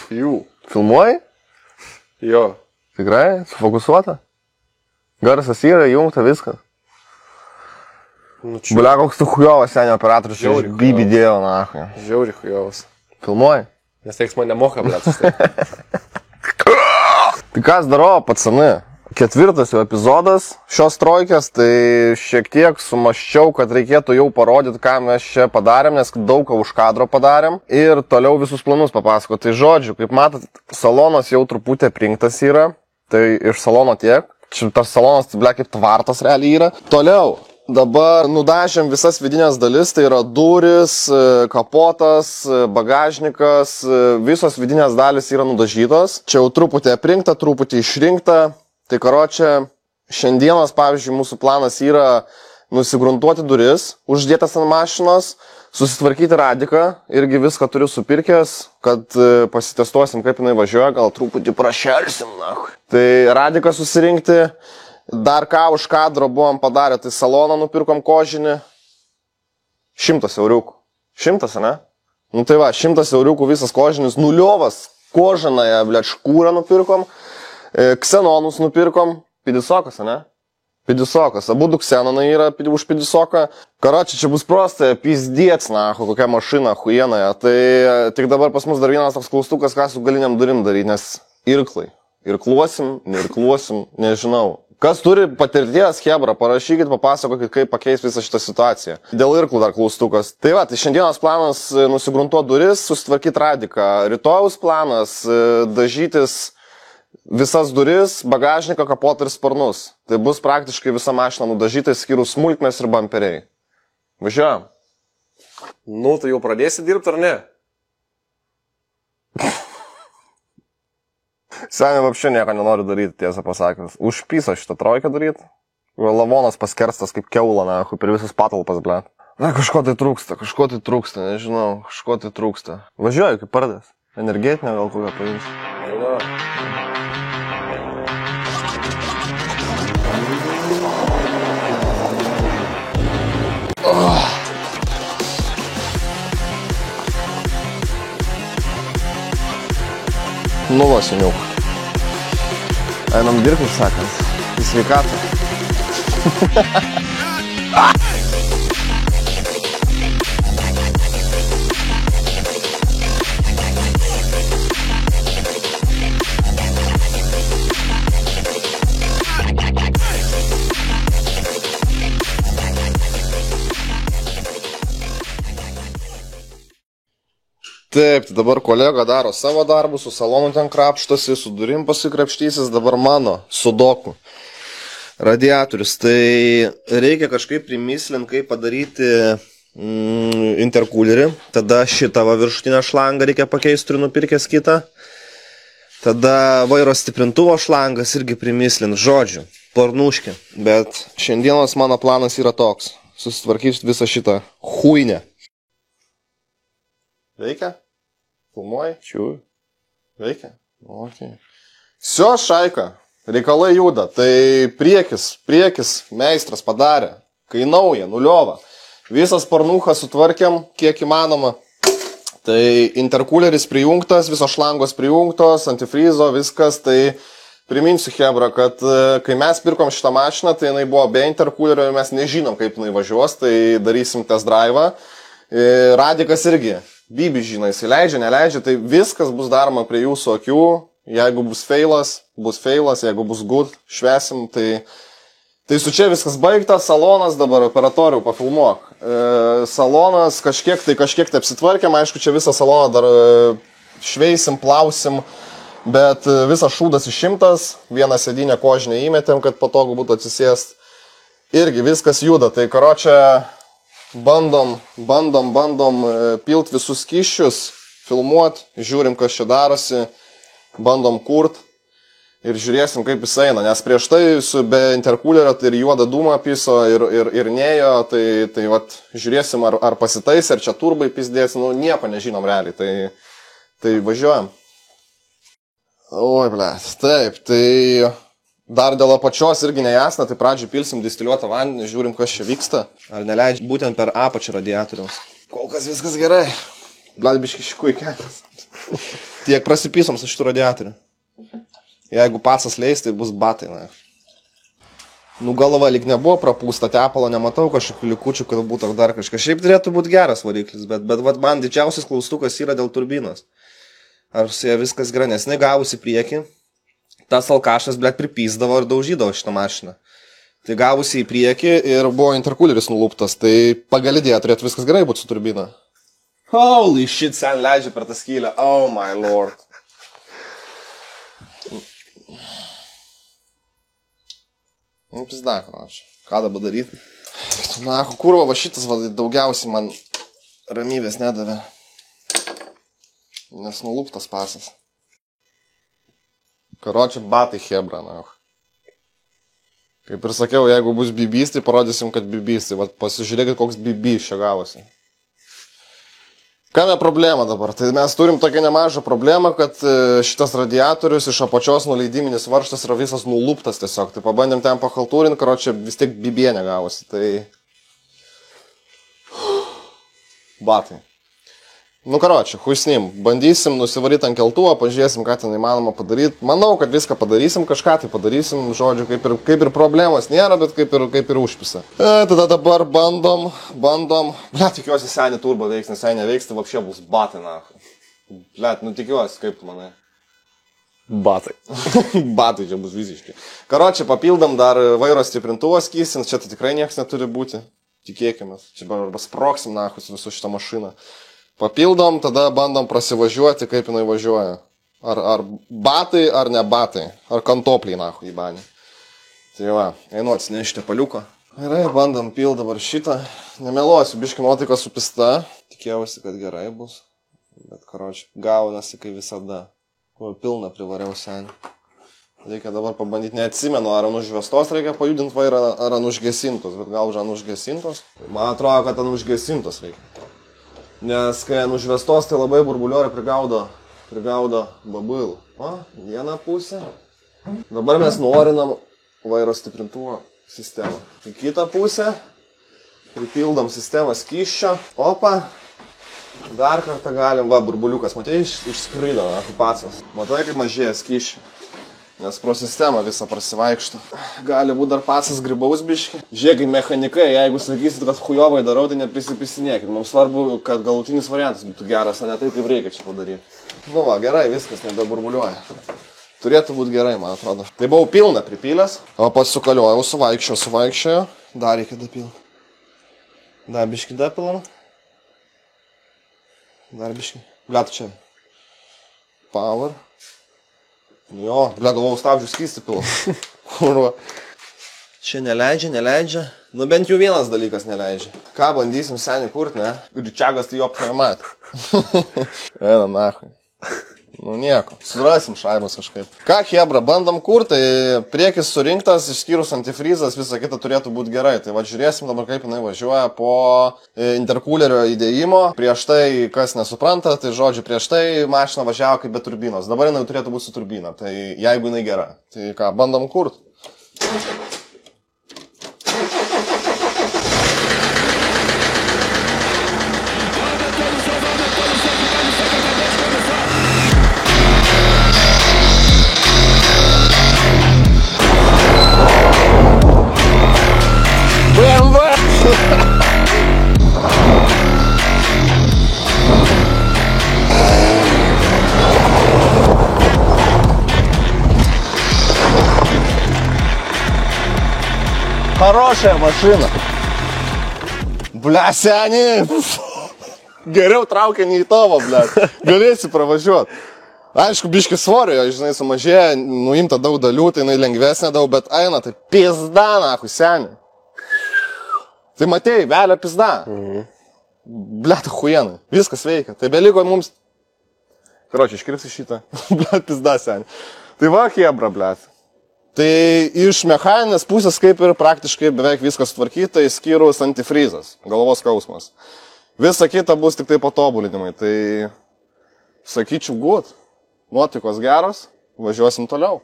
Jų. Filmuoji? Jo. Tikrai? Sufokusuota? Garsas yra, jungta, viskas. Nu, čia Bulia, koks tu hujovas senio operatorius, čia Žiauriai bibi dėjo, nahui. žiauri hujovas. Filmuoji? Nes teiks man nemoka, blet, už tai. Tai kas daro, pacani? 4 jau epizodas šios trojkės, tai šiek tiek sumaščiau, kad reikėtų jau parodyti, ką mes čia padarėm, nes daug ką už kadro padarėm ir toliau visus planus papasakoti. Tai žodžiu, kaip matot, salonas jau truputį aprinktas yra, tai iš salono tiek. Čia tas salonas, tai ble, kaip tvartas realiai yra. Toliau. Dabar nudažėm visas vidinės dalis, tai yra duris, kapotas, bagažnikas, visos vidinės dalis yra nudažytos. Čia jau truputį aprinkta, truputį išrinkta. Tai karočią, šiandienos, pavyzdžiui, mūsų planas yra nusigruntuoti duris, uždėtas ant mašinos, susitvarkyti radiką, irgi viską turiu supirkęs, kad pasitestuosim, kaip jinai važiuoja, gal truputį prašelsim, nahui. Tai radiką susirinkti. Dar ką už kadro buvom padarę, tai saloną nupirkom kožinį. 100 euriukų. 100, ne? Nu tai va, 100 euriukų visas kožinis, nuliovas, kožinąją, blėt, škūrą nupirkom. Ksenonus nupirkom. Pidisokas, ne? Pidisokas. Abu du ksenonai yra už pidisoką. Karočią, čia bus prosta, pizdėts, nahu, kokia mašina, huienoje. Tai tik dabar pas mus dar vienas toks klaustukas, ką su galiniam durim daryti, nes irklai. Irkluosim, neirkluosim, nežinau. Kas turi patirties, hebra, parašykit, papasakokit, kaip pakeis visą šitą situaciją. Dėl irklų dar klaustukas. Tai va, tai šiandienos planas nusigruntuoti duris, susitvarkyti radiką. Rytojaus planas dažytis visas duris, bagažniką, kapotą ir sparnus. Tai bus praktiškai visa mašina nudažyta, skyrus smulkmės ir bamperiai. Važiuojam. Nu, tai jau pradėsi dirbti ar ne? Seniai vapščiai nieko nenoriu daryti, tiesą pasakius. Užpyso šitą trojkę daryti. Lavonas paskerstas kaip keula, nahui, per visas patalpas, ble. Na, kažko tai trūksta, nežinau, kažko tai trūksta. Važiuoju, kaip pardės. Energetinę gal kokią paimsiu. Nu va, seniuk. Einam dirbti, sakant. Į sveikatą. Taip, tai dabar kolega daro savo darbus, su salonu ten krapštasi, su durim pasikrapštysis, dabar mano sudoku. Radiatorius, tai reikia kažkaip primislint, kaip padaryti interkulerį. Tada šitą va viršutinę šlangą reikia pakeisti, turiu nupirkęs kitą. Tada vairo stiprintuvo šlangas irgi primislint, žodžiu, pornuškė. Bet šiandienos mano planas yra toks, susitvarkyti visą šitą huinę. Veikia? Filmuoji? Čiū. Veikia? Ok. Sio, šaika. Reikalai juda. Tai priekis, meistras padarė. Kai nauja, nuliova. Visas parnuchą sutvarkėm, kiek įmanoma. Tai interkuleris prijungtas, visos šlangos prijungtos, antifrizo, viskas. Tai priminsiu, hebra, kad kai mes pirkom šitą mašiną, tai jinai buvo be interkulerio ir mes nežinom, kaip jinai važiuos. Tai darysim test drive'ą. Radikas irgi. Bibi žino, jis leidžia, neleidžia, tai viskas bus daroma prie jūsų akių. Jeigu bus feilas, jeigu bus good, švesim, tai su čia viskas baigta, salonas dabar operatorių pafilmuok. Salonas kažkiek tai apsitvarkėm, aišku, čia visą saloną dar šveisim, plausim, bet visas šūdas išimtas, vieną sėdynę kožinę įmetėm, kad patogu būtų atsisėst. Irgi viskas juda, tai karočią bandom pilt visus kyščius, filmuot, žiūrim, kas čia darosi, bandom kurt ir žiūrėsim, kaip jis eina, nes prieš tai su be interkulerio tai ir juoda dūma piso ir nėjo, tai vat, žiūrėsim, ar pasitais, ar čia turbai pizdės, nu nieko nežinom realiai, tai važiuojam. Oi, blėt, taip, tai dar dėl apačios irgi nejasna, tai pradžiai pilsim distiliuotą vandenį, žiūrim, kas čia vyksta. Ar neleidžia būtent per apačią radiatoriaus. Kol kas viskas gerai. Blat biški šikui kelias. Tiek prasipysom su šitų radiatorių. Jeigu pasas leis, tai bus batai, na. Nu, galva lyg nebuvo prapūsta, tepalo nematau kažkokių likučių, kad būtų dar kažkas. Šiaip turėtų būti geras variklis, bet man didžiausias klaustukas yra dėl turbinos. Ar su ja viskas gerai, nes negavusi priekį, tas alkašas, blėt, pripysdavo ir daužydavo šitą mašiną. Tai gavusi į priekį ir buvo interkuleris nuluptas, tai pagal idėją turėtų viskas gerai būti su turbina. Holy shit, sen leidžia per tą skylę, oh my lord. Nu, pizda, kanačiai. Ką dabar daryti? Na, kurva, va šitas daugiausiai man ramybės nedavė. Nes nuluptas pasas. Karočią, batai hebra, na. Kaip ir sakiau, jeigu bus bibys, tai parodysim, kad bibys. Tai va, pasižiūrėkit, koks bibys čia gavosi. Kame problema dabar? Tai mes turim tokią nemažą problemą, kad šitas radiatorius iš apačios nuleidiminis varžtas yra visas nuluptas tiesiog. Tai pabandėm ten pahaltūrinti, karočią, vis tiek bibienė gavosi. Tai... Batai. Nu, karočią, huisnim. Bandysim nusivaryti ant keltuvo, pažiūrėsim, ką ten įmanoma padaryti. Manau, kad viską padarysim, kažką tai padarysim. Žodžiu, kaip ir problemos nėra, bet kaip ir užpisa. Tada dabar bandom. Blet, tikiuosi, senį turbo veiks, nes senį veiks, tai vapšė bus batai, na. Blet, nu tikiuosi, kaip tu manai. Batai. Batai čia bus visiškai. Karočią, papildom dar vairo stiprintuvą skysint, čia tai tikrai nieks neturi būti. Tikėkimės. Čia arba sproksim, nachus, visų šitą mašiną. Papildom, tada bandom prasivažiuoti, kaip jinai važiuoja. Ar batai, ar ne batai. Ar kantopliai, nahu, į banį. Tai va, einu atsinešti paliuko. Gerai, bandom pild dabar šitą. Nemeluosiu, biški nuotaika supista. Tikėjausi, kad gerai bus. Bet, karoči, gaunasi kaip visada. Pilną privariau senį. Reikia dabar pabandyti, neatsimenu, ar ant užvestos reikia pajudinti vairą, ar ant užgesintos. Bet gal už ant užgesintos? Man atrodo, kad ant užgesintos reikia. Nes kai ant užvestos, tai labai burbuliorį prigaudo babilų. O, vieną pusę. Dabar mes nuorinam vairo stiprintuvo sistemą. Į kitą pusę pripildom sistemą skysčio. Opa. Dar kartą galim, va, burbuliukas, matai, išskrido, okupacijas. Matai, kaip mažėja skysčio. Nes pro sistemą visą prasivaikšto. Gali būti dar pasas gribaus biški. Žiūrėkit, mechanikai, jeigu sakysit, kad chujovai darau, tai neprisipisinėkit. Mums svarbu, kad galutinis variantas būtų geras, o ne taip, kaip reikia čia padaryti. Nu va, gerai, viskas nebeburbuliuoja. Turėtų būti gerai, man atrodo. Tai buvau pilna pripylęs, o pats sukaliojau, suvaikščiojo. Dar reikia dapilti. Dar biški dapilam. Dar biški. Blet čia. Power. Jo, ble, galvau, stabdžių skysti pilu. Kurva. Čia neleidžia. Nu, bent jau vienas dalykas neleidžia. Ką, bandysim senį kurt, ne? Ričiagas tai jo pnemat. Eina, nahui. Nu, nieko. Surasim šaibas kažkaip. Ką, hebra, bandom kurt, tai priekis surinktas, išskyrus antifrizas, visa kita turėtų būti gerai. Tai va, žiūrėsim dabar, kaip jinai važiuoja po interkulerio įdėjimo. Prieš tai, kas nesupranta, tai žodžiu, prieš tai mašina važiavo kaip be turbinos. Dabar jinai turėtų būti su turbina, tai jeigu jinai gera. Tai ką, bandom kurt. Хорошая машина. Bля, seni. Geriau traukia nei tavo, bля. Galėsi pravažiuoti. Aišku, biški svorio, žinai, sumažėja, nuimta daug dalių, tai jinai lengvesnė daug, bet eina, tai pizda, nahu, seni. Tai matėjai, velė pizda. Bля, tai huienai. Viskas veikia. Tai beliko mums... Karočią, iškirpsi šitą. Bля, pizda, seni. Tai va, hebra, bля. Tai iš mechaninės pusės kaip ir praktiškai beveik viskas tvarkyta, išskyrus antifrizas, galvos skausmas. Visa kita bus tik tai patobulinimai, tai sakyčiau gut, nuotaikos geros, važiuosim toliau.